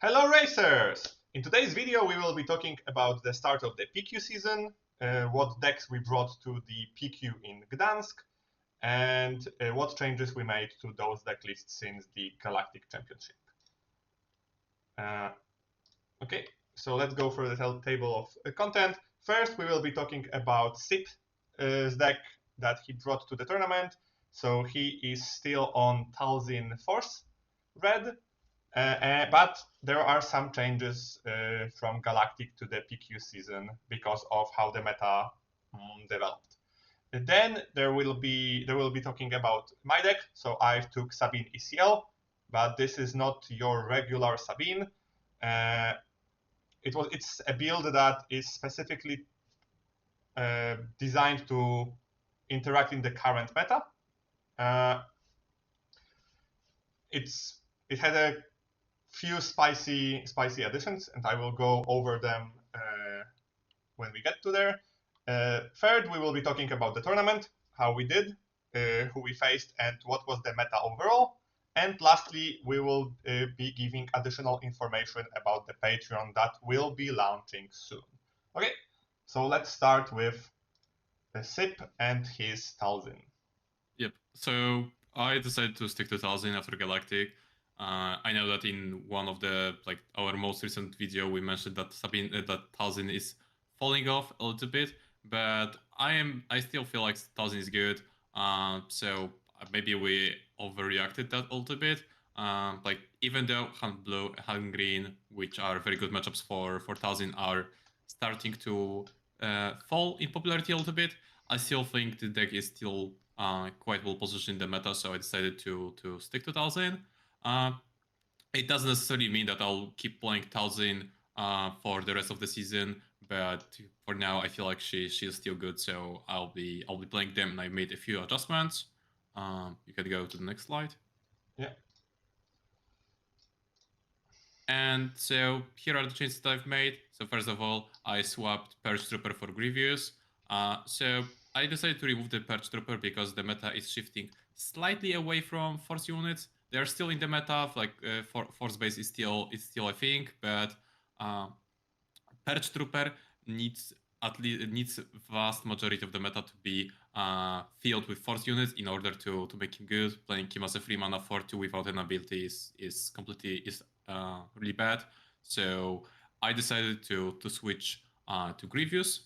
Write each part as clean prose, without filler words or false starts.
Hello racers! In today's video we will be talking about the start of the PQ season, what decks we brought to the PQ in Gdańsk, and what changes we made to those deck lists since the Galactic Championship. Okay, so let's go through the table of content. First we will be talking about SWU-SwoopRacers' deck that he brought to the tournament. So he is still on Talizn Force Red. But there are some changes from Galactic to the PQ season because of how the meta developed. Then there will be talking about my deck. So I took Sabin ECL, but this is not your regular Sabin. It's a build that is specifically designed to interact in the current meta. It had a few spicy additions, and I will go over them when we get to there. Third, we will be talking about the tournament, how we did, who we faced, and what was the meta overall. And lastly, we will be giving additional information about the Patron that will be launching soon. Okay, so let's start with the SIP and his Talizn. Yep, so I decided to stick to Talizn after Galactic. I know that in one of the our most recent video we mentioned that that Talizn is falling off a little bit, but I still feel like Talizn is good. So maybe we overreacted that a little bit. Even though Hand Blue, Hand Green, which are very good matchups for Talizn, are starting to fall in popularity a little bit, I still think the deck is still quite well positioned in the meta, so I decided to stick to Talizn. It doesn't necessarily mean that I'll keep playing Talizn for the rest of the season, but for now I feel like she is still good, so I'll be playing them, and I made a few adjustments. You can go to the next slide. Yeah. And so here are the changes that I've made. So first of all, I swapped Perch Trooper for Grievous. So I decided to remove the Perch Trooper because the meta is shifting slightly away from Force units. They're still in the meta, Force base is still a thing, but Perch Trooper needs vast majority of the meta to be filled with Force units in order to make him good. Playing him as a 3-mana 4/2 without an ability is really bad. So I decided to switch to Grievous.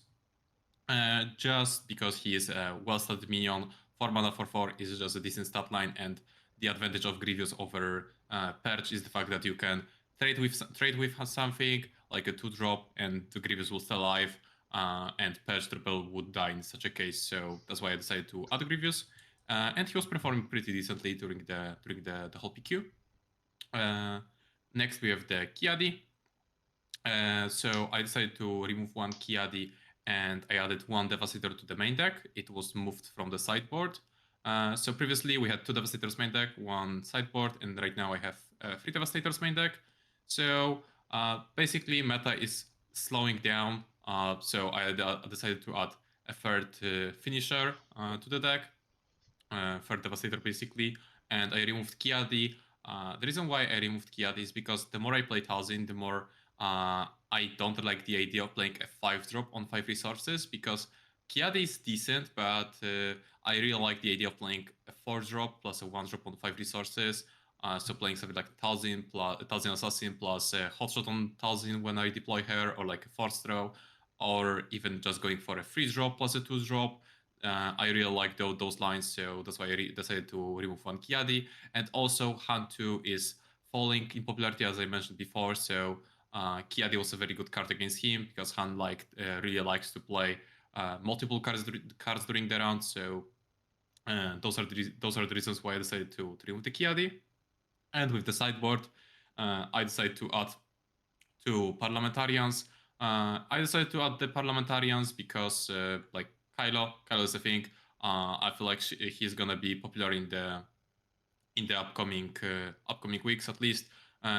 Just because he is a well-studied minion. 4-mana 4/4 is just a decent stat line, and the advantage of Grievous over Perch is the fact that you can trade with something like a 2-drop, and the Grievous will stay alive, and Perch Triple would die in such a case. So that's why I decided to add Grievous, and he was performing pretty decently during the whole PQ. Next we have the Kiadi. So I decided to remove one Kiadi, and I added one Devastator to the main deck. It was moved from the sideboard. So previously we had 2 Devastators main deck, 1 sideboard, and right now I have 3 Devastators main deck. So basically meta is slowing down, so I decided to add a 3rd finisher to the deck, 3rd Devastator basically, and I removed Kiadi. The reason why I removed Kiadi is because the more I play Talizn, the more I don't like the idea of playing a 5-drop on 5 resources, because Kiadi is decent, but I really like the idea of playing a 4-drop plus a 1-drop on 5 resources. So playing something like Talizn Assassin plus a Hotshot on Talizn when I deploy her, or like a Force Throw, or even just going for a 3-drop plus a 2-drop. I really like those lines, so that's why I decided to remove one Kiadi. And also Hand 2 is falling in popularity, as I mentioned before, so Kiadi was a very good card against him, because Han really likes to play multiple cards during the round. So those are the reasons why I decided to remove the Kiadi. And with the sideboard, I decided to add 2 Parliamentarians. I decided to add the Parliamentarians because Kylo is a thing. I feel like he's gonna be popular in the upcoming weeks at least.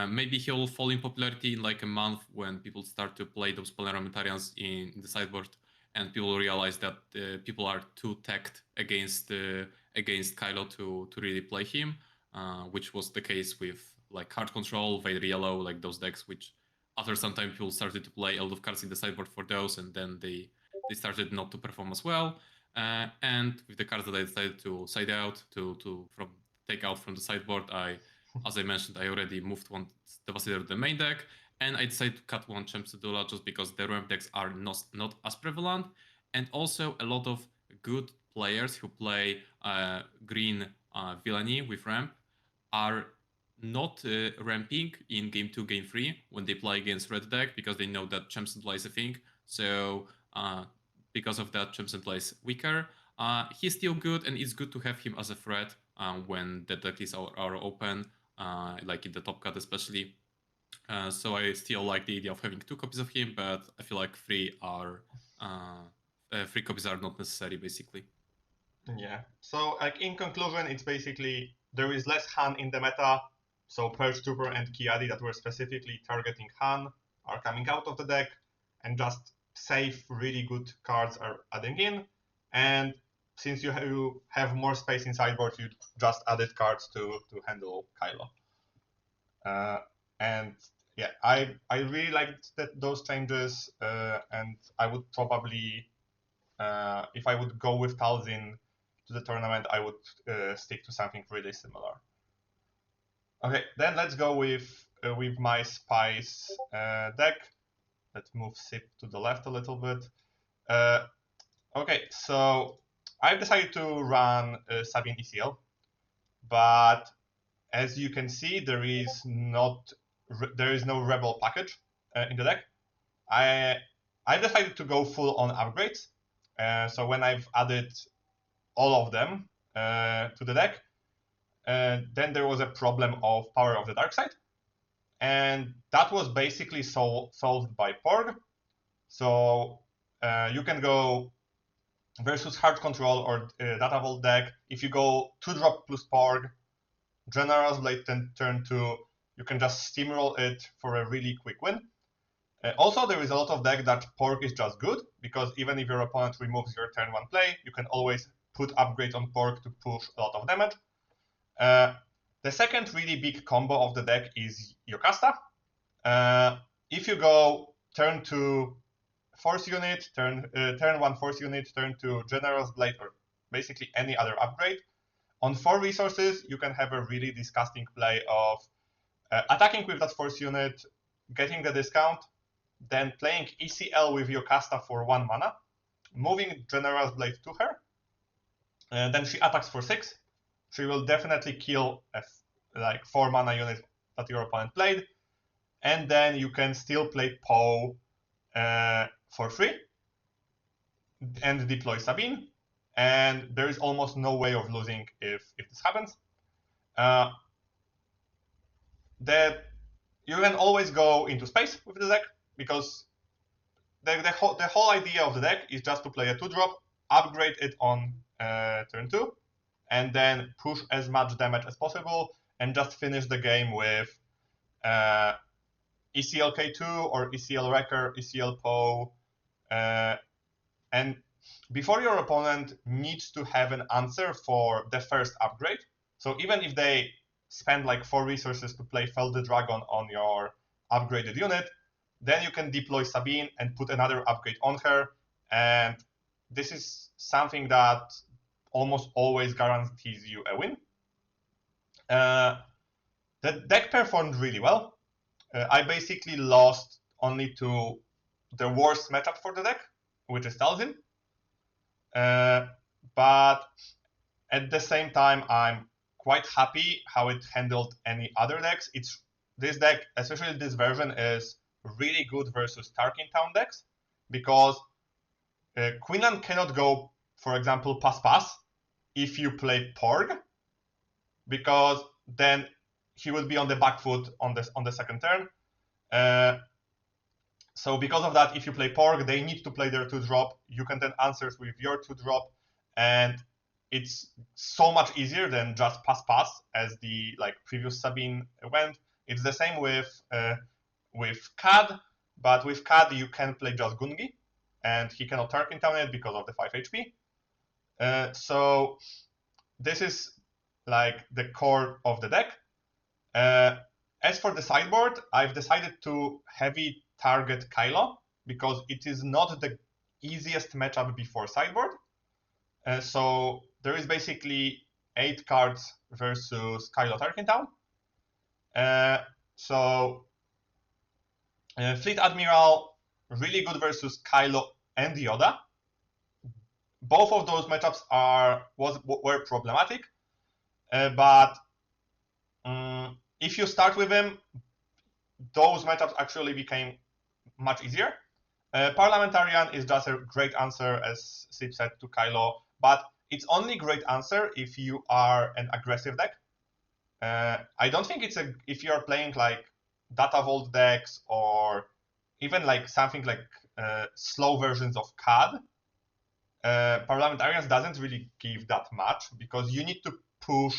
Maybe he'll fall in popularity in like a month when people start to play those Parliamentarians in the sideboard, and people realize that people are too teched against Kylo to really play him, which was the case with like Hard Control, Vader Yellow, like those decks, which after some time people started to play a lot of cards in the sideboard for those, and then they started not to perform as well. And with the cards that I decided to side out to from take out from the sideboard, as I mentioned, I already moved one Devastator to the main deck, and I decided to cut one Champ Sedula just because the ramp decks are not as prevalent, and also a lot of good players who play green villainy with ramp are not ramping in game 2, game 3 when they play against red deck because they know that Champ Sedula is a thing. So because of that, Champ Sedula is weaker. He's still good, and it's good to have him as a threat when the deck is are open, like in the top cut especially. So I still like the idea of having 2 copies of him, but I feel like 3 copies are not necessary, basically. Yeah. So, like in conclusion, it's basically there is less Han in the meta. So Purge Trooper and Kiadi that were specifically targeting Han are coming out of the deck, and just safe, really good cards are adding in. And since you have more space in sideboard, you just added cards to handle Kylo. And yeah, I really liked those changes, and I would probably, if I would go with Talizn to the tournament, I would stick to something really similar. Okay, then let's go with my Spice deck. Let's move Sip to the left a little bit. Okay, so I've decided to run Sabin ECL, but as you can see, there is no Rebel package in the deck. I decided to go full on upgrades. So when I've added all of them to the deck, then there was a problem of Power of the Dark Side, and that was basically solved by Porg. So you can go versus Hard Control or Data Vault deck. If you go 2-drop plus Porg, General's Blade turn 2, you can just steamroll it for a really quick win. Also, there is a lot of deck that Porg is just good, because even if your opponent removes your turn 1 play, you can always put upgrades on Porg to push a lot of damage. The second really big combo of the deck is Yocasta. If you go turn 2 Force Unit, turn 1 Force Unit, turn 2 General's Blade, or basically any other upgrade, on 4 resources, you can have a really disgusting play of attacking with that Force Unit, getting the discount, then playing ECL with Yocasta for 1 mana, moving General's Blade to her, and then she attacks for 6. She will definitely kill a 4 mana unit that your opponent played, and then you can still play Poe for free and deploy Sabin, and there is almost no way of losing if this happens. You can always go into space with the deck, because the whole idea of the deck is just to play a 2-drop, upgrade it on turn 2, and then push as much damage as possible, and just finish the game with ECL K2 or ECL Wrecker, ECL Poe, and before your opponent needs to have an answer for the first upgrade. So even if they spend like 4 resources to play Fell the Dragon on your upgraded unit, then you can deploy Sabine and put another upgrade on her, and this is something that almost always guarantees you a win. The deck performed really well. I basically lost only to the worst matchup for the deck, which is Talizn. But at the same time, I'm quite happy how it handled any other decks. This deck, especially this version, is really good versus Tarkin Town decks, because Quinlan cannot go, for example, pass if you play Porg, because then he will be on the back foot on the second turn. So because of that, if you play Porg, they need to play their 2-drop. You can then answer with your 2-drop, and it's so much easier than just pass as the previous Sabine went. It's the same with Cad, but with Cad you can play just Gungi, and he cannot Tarkin Town it because of the 5 HP. So this is like the core of the deck. as for the sideboard, I've decided to heavy target Kylo because it is not the easiest matchup before sideboard. So there is basically 8 cards versus Kylo Tarkintown. Fleet Admiral, really good versus Kylo and Yoda. Both of those matchups were problematic, but if you start with him, those matchups actually became much easier. Parliamentarian is just a great answer, as Sip said, to Kylo, but it's only great answer if you are an aggressive deck. I don't think it's if you're playing like Data Vault decks or even like something like slow versions of CAD. Parliamentarians doesn't really give that much because you need to push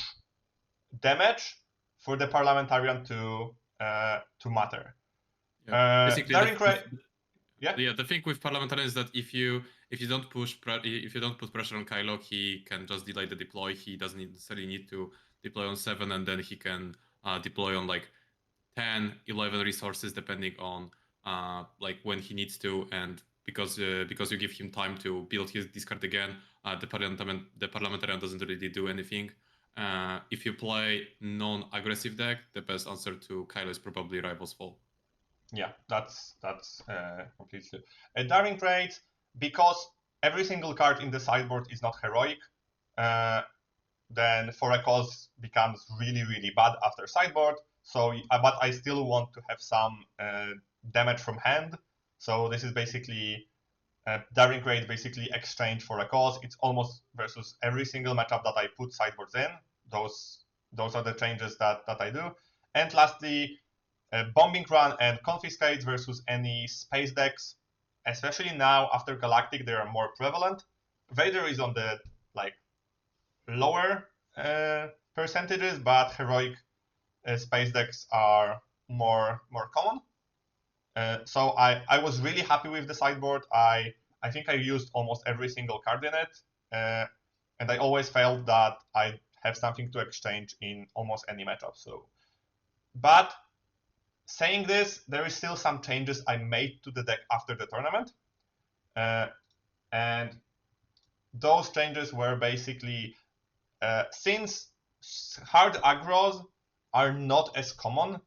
damage for the Parliamentarian to matter. Yeah. Basically, yeah. The thing with Parliamentarian is that if you don't put pressure on Kylo, he can just delay the deploy. He doesn't necessarily need to deploy on 7, and then he can deploy on like 10, 11 resources depending on like when he needs to, and because you give him time to build his discard again, the Parliamentarian doesn't really do anything. If you play non-aggressive deck, the best answer to Kylo is probably Rival's Fall. Yeah, that's completely. Daring Trades, because every single card in the sideboard is not heroic, then For a Cause becomes really, really bad after sideboard. So, but I still want to have some damage from hand. So this is basically Daring Raid, basically exchange For a Cause. It's almost versus every single matchup that I put sideboards in. Those are the changes that I do. And lastly, Bombing Run and Confiscate versus any space decks. Especially now after Galactic, they are more prevalent. Vader is on the like lower percentages, but heroic space decks are more common. So I was really happy with the sideboard. I think I used almost every single card in it, and I always felt that I have something to exchange in almost any matchup. So, but saying this, there is still some changes I made to the deck after the tournament, and those changes were basically since hard aggros are not as common.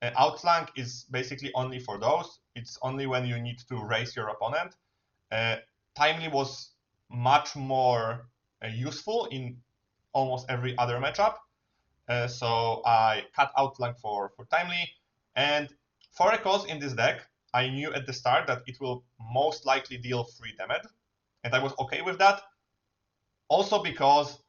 Outflank is basically only for those. It's only when you need to raise your opponent. Timely was much more useful in almost every other matchup. So I cut Outflank for Timely. And For a Cause in this deck, I knew at the start that it will most likely deal 3 damage. And I was okay with that. Also because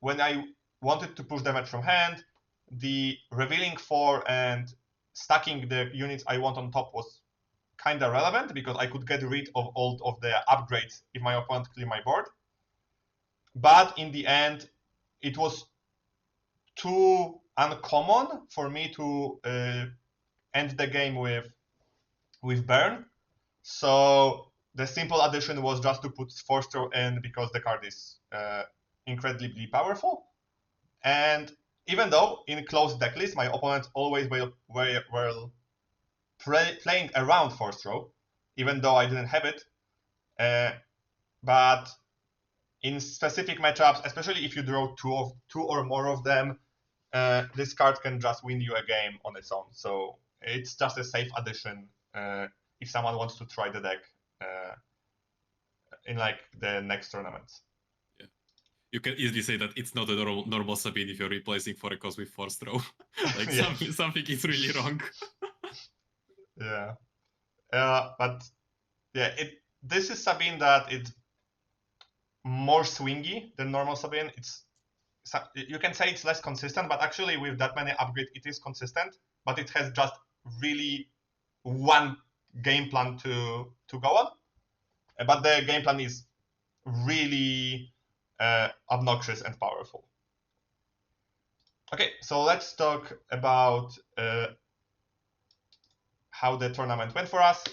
when I wanted to push damage from hand, the revealing 4 and stacking the units I want on top was kind of relevant because I could get rid of all of the upgrades if my opponent cleared my board. But in the end, it was too uncommon for me to end the game with burn. So the simple addition was just to put Force Throw in because the card is incredibly powerful. And even though in close deck list, my opponents always were playing around Force Throw, even though I didn't have it. But in specific matchups, especially if you draw two or more of them, this card can just win you a game on its own. So it's just a safe addition if someone wants to try the deck in like the next tournaments. Yeah. You can easily say that it's not a normal Sabin if you're replacing For a Cause with Force Throw. Like yeah. something is really wrong. Yeah. But yeah, this is Sabin that it's more swingy than normal Sabin. You can say it's less consistent, but actually with that many upgrades, it is consistent. But it has just really one game plan to go on. But the game plan is really obnoxious and powerful. Okay, so let's talk about how the tournament went for us.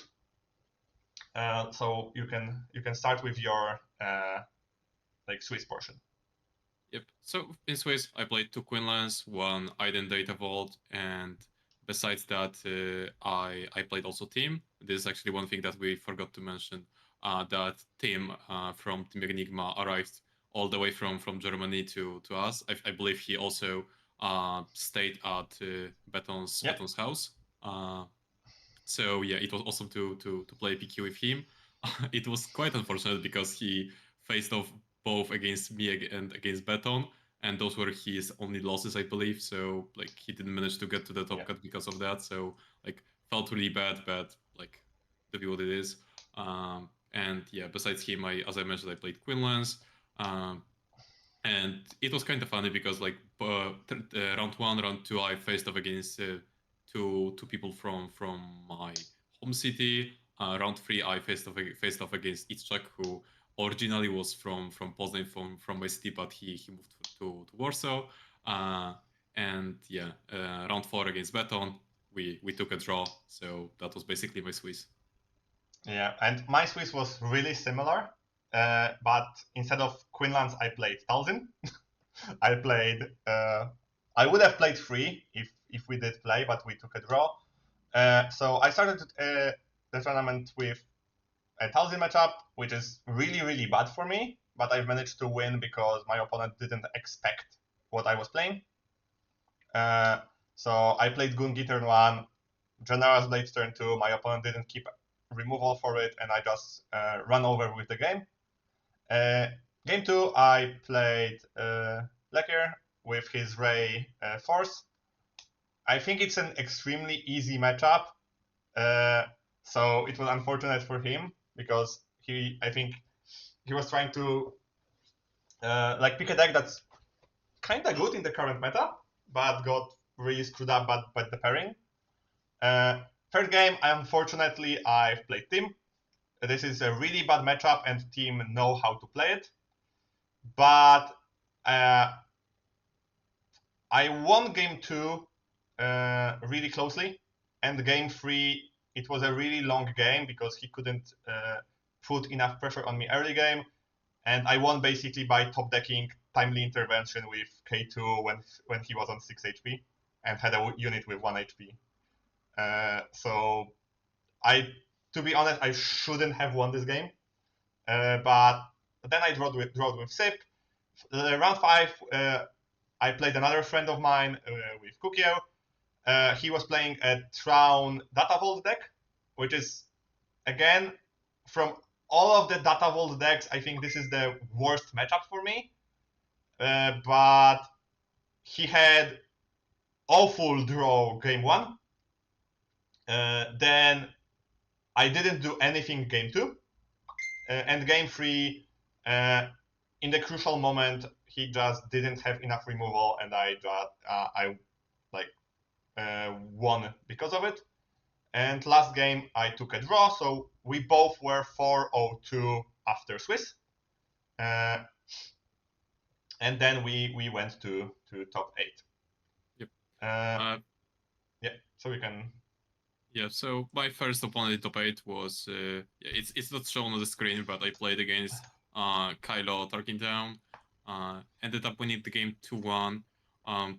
So you can start with your like Swiss portion. Yep. So in Swiss, I played 2 Quinlands, 1 Aiden Data Vault, and besides that, I played also Team. This is actually one thing that we forgot to mention. That Tim from Team Enigma arrived all the way from Germany to us. I believe he also stayed at Beton's house. So yeah, it was awesome to play PQ with him. It was quite unfortunate because he faced off both against me and against Beton, and those were his only losses, I believe. So like he didn't manage to get to the top cut because of that. So like felt really bad, but like to be what it is. And yeah, besides him, as I mentioned, I played Quinlan's. And it was kind of funny because like round one, round two, I faced off against two people from my home city. Round three, I faced off against Itzchak, who originally was from Poznań, from my city, but he moved to Warsaw. And yeah, round four against Beton, we took a draw. So that was basically my Swiss. Yeah, and my Swiss was really similar, but instead of Quinlan's, I played Talizn. I played. I would have played 3 if we did play, but we took a draw. So I started the tournament with a Talizn matchup, which is really bad for me, but I've managed to win because my opponent didn't expect what I was playing. So I played Gungi turn 1, General's Blade turn 2. My opponent didn't keep removal for it, and I just run over with the game. Game 2, I played Lecker with his Ray Force. I think it's an extremely easy matchup, so it was unfortunate for him because I think he was trying to pick a deck that's kind of good in the current meta, but got really screwed up by the pairing. Third game, unfortunately, I've played Team. This is a really bad matchup, and Team know how to play it. But I won game 2 really closely, and game 3, it was a really long game because he couldn't put enough pressure on me early game, and I won basically by top decking Timely Intervention with K2 when he was on 6 HP and had a unit with 1 HP. So to be honest, I shouldn't have won this game, but then I drawed with Sip. Round 5, I played another friend of mine with Kukio. He was playing a Traun Data Vault deck, which is, again, from all of the Data Vault decks, I think this is the worst matchup for me. But he had awful draw game 1. Then I didn't do anything game 2. And game 3, in the crucial moment, he just didn't have enough removal, and I won because of it. And last game, I took a draw, so we both were 4-0-2 after Swiss. And then we went to top 8. Yep. Yeah, so we can. Yeah, so my first opponent in top 8 was, it's not shown on the screen, but I played against Kylo Tarkintown. Ended up winning the game 2-1.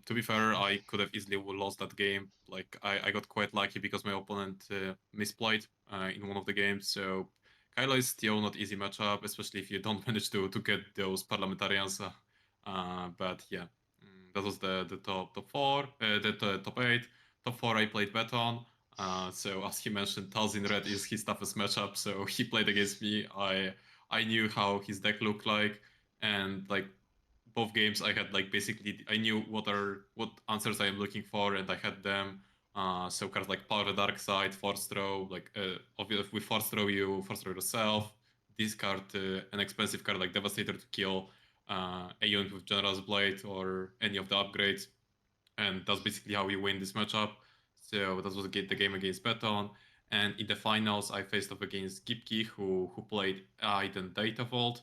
To be fair, I could have easily lost that game. Like, I got quite lucky because my opponent misplayed in one of the games, so Kylo is still not easy matchup, especially if you don't manage to get those parliamentarians. But yeah, that was the top 4, the top 8. Top 4 I played Beton. So as he mentioned, Talizn Red is his toughest matchup. So he played against me. I knew how his deck looked like, and like both games, I had like basically I knew what answers I am looking for, and I had them. So cards like Power the Dark Side, Force Throw, like obviously with Force Throw you Force Throw yourself. Discard an expensive card like Devastator to kill a unit with General's Blade or any of the upgrades, and that's basically how we win this matchup. So that was the game against Beton. And in the finals, I faced off against Gipki, who played Aiden Data Vault.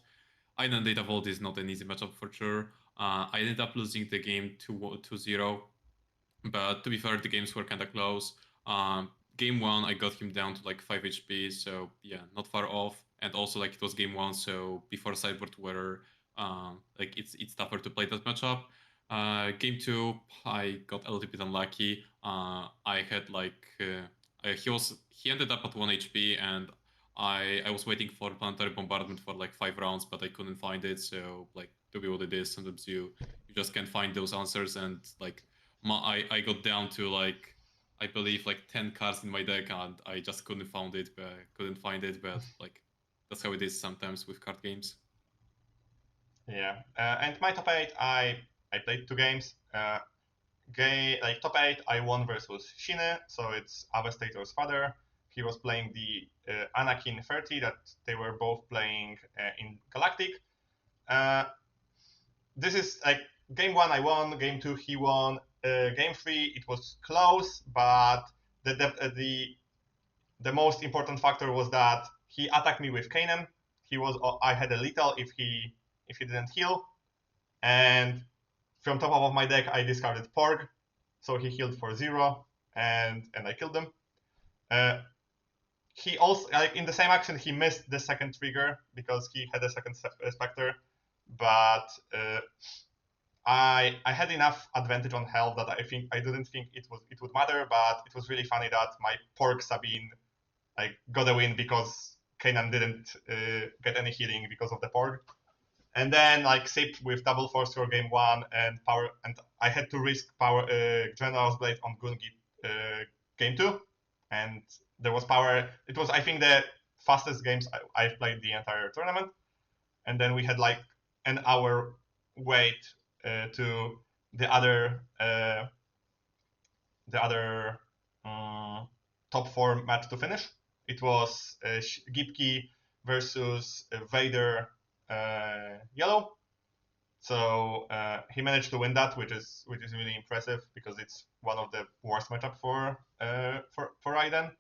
Aiden Data Vault is not an easy matchup for sure. I ended up losing the game 2-0, but to be fair, the games were kind of close. Game 1, I got him down to like 5 HP, so yeah, not far off. And also like it was game 1, so before sideboard where like it's tougher to play that matchup. Game 2, I got a little bit unlucky. I had like he ended up at 1 HP, and I was waiting for planetary bombardment for like 5 rounds, but I couldn't find it. So like, to be what it is, sometimes you just can't find those answers, and like I got down to like, I believe like 10 cards in my deck, and I just couldn't find it. But like, that's how it is sometimes with card games. Yeah, and my top 8, I played 2 games. Like top 8, I won versus Shine, so it's Avastator's father. He was playing the Anakin 30 that they were both playing in Galactic. This is like game 1 I won, game 2 he won, game 3 it was close, but the most important factor was that he attacked me with Kanan. I had a lethal if he didn't heal, and from top of my deck I discarded Porg, so he healed for 0, and I killed him. He also, like in the same action, he missed the second trigger because he had a second Spectre, but I had enough advantage on health that I didn't think it would matter, but it was really funny that my Pork Sabin like got a win because Kanan didn't get any healing because of the Pork. And then like Sip with double force for game 1 and power, and I had to risk power General's Blade on Gungi game 2, and there was power. It was, I think, the fastest games I've played the entire tournament. And then we had like an hour wait to the other top 4 match to finish. It was Gipki versus Vader Yellow. So he managed to win that, which is really impressive because it's one of the worst matchup for Raiden.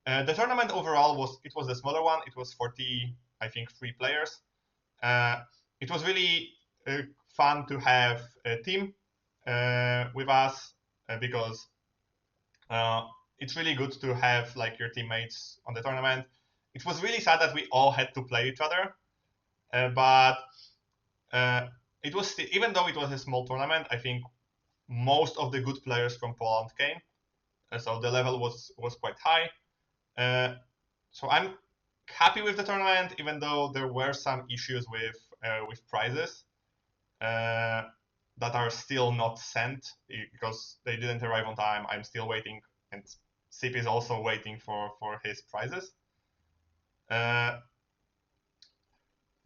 The tournament overall was a smaller one. It was 40, I think, 3 players. It was really fun to have a team with us because it's really good to have like your teammates on the tournament. It was really sad that we all had to play each other, but it was still, even though it was a small tournament, I think most of the good players from Poland came, so the level was quite high. So I'm happy with the tournament, even though there were some issues with prizes that are still not sent because they didn't arrive on time. I'm still waiting, and Sip is also waiting for his prizes.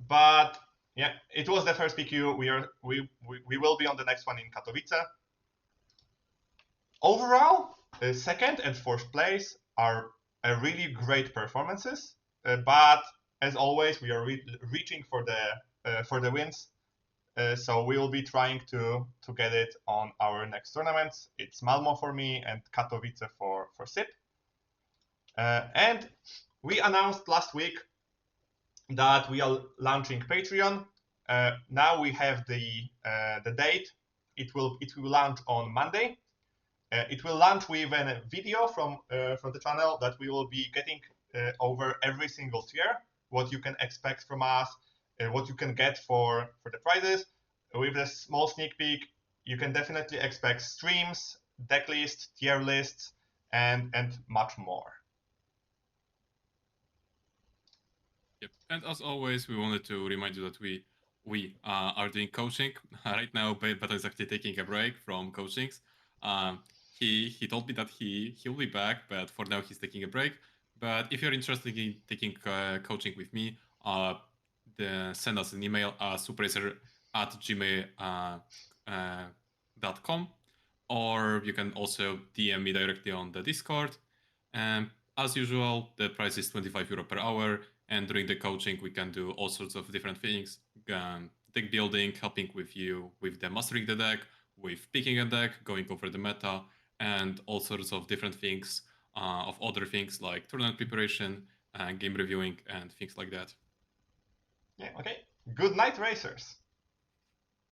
But yeah, it was the first PQ. We will be on the next one in Katowice. Overall, second and fourth place are really great performances, but as always, we are reaching for the wins. So we will be trying to get it on our next tournaments. It's Malmo for me and Katowice for SIP. And we announced last week that we are launching Patreon. Now we have the date. It will launch on Monday. It will launch with a video from the channel that we will be getting over every single tier, what you can expect from us, what you can get for the prizes. With a small sneak peek, you can definitely expect streams, deck lists, tier lists, and much more. Yep. And as always, we wanted to remind you that we are doing coaching right now. Patron is actually taking a break from coachings. He told me that he will be back, but for now he's taking a break. But if you're interested in taking coaching with me, send us an email SWU-SwoopRacers@gmail.com, or you can also DM me directly on the Discord. As usual, the price is €25 per hour, and during the coaching we can do all sorts of different things, deck building, helping with you with the mastering the deck, with picking a deck, going over the meta, and all sorts of different things, of other things like tournament preparation, game reviewing, and things like that. Yeah, okay. Good night, racers!